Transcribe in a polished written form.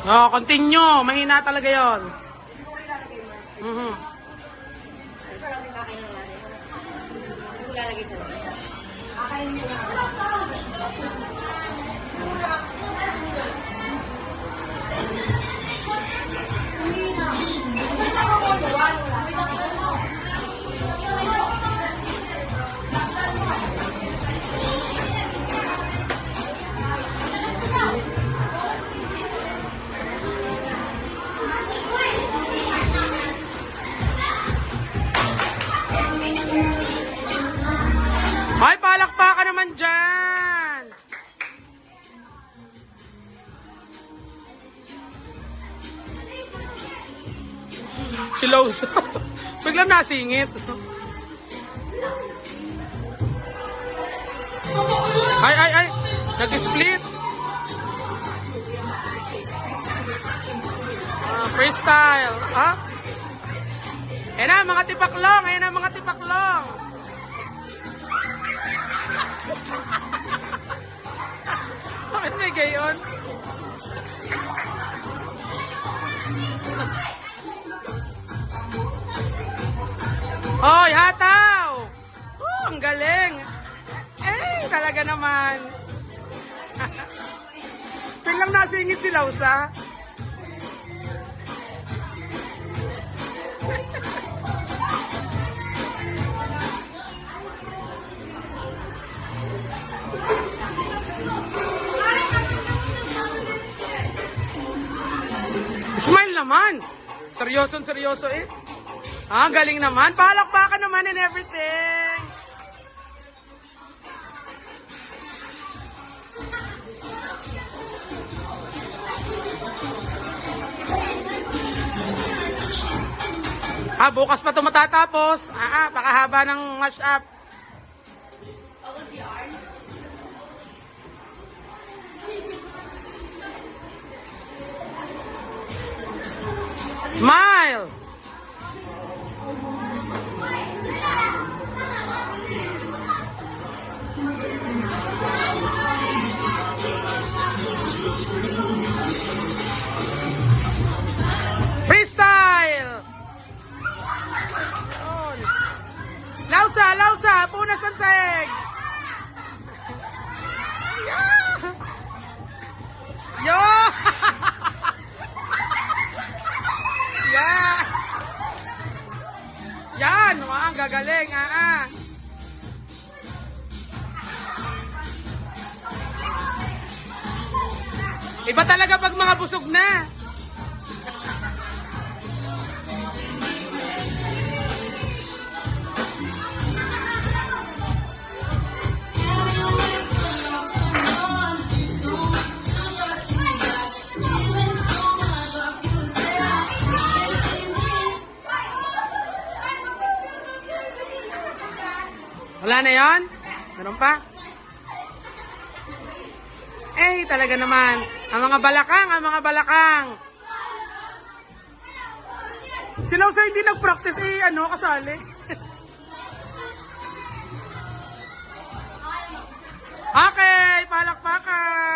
Oh, continue. Mahina talaga yon. Ay, palakpakan naman dyan! Si Loza. Biglang nasingit. Ay! Nag-split. Freestyle. Ha? Ayan na, mga tipaklong. Ayan na, mga tipaklong. Bakit may gayon? Hoy, hataw! Ang galing! Eh, talaga naman. Biglang nasingit si Lausa. Smile naman. Seryoso eh. Ah, galing naman. Palakpakan naman and everything. Ah, bukas pa ito matatapos. Pakahaba ng mash up. Smile! Freestyle! Lausa! Punas ang saeg! Yo! Yan! Ang gagaling! Iba talaga pag mga busog na. Wala na yan? Meron pa? Eh, talaga naman. Ang mga balakang. Si Lausa hindi nag-practice, kasali. Okay, palakpakan.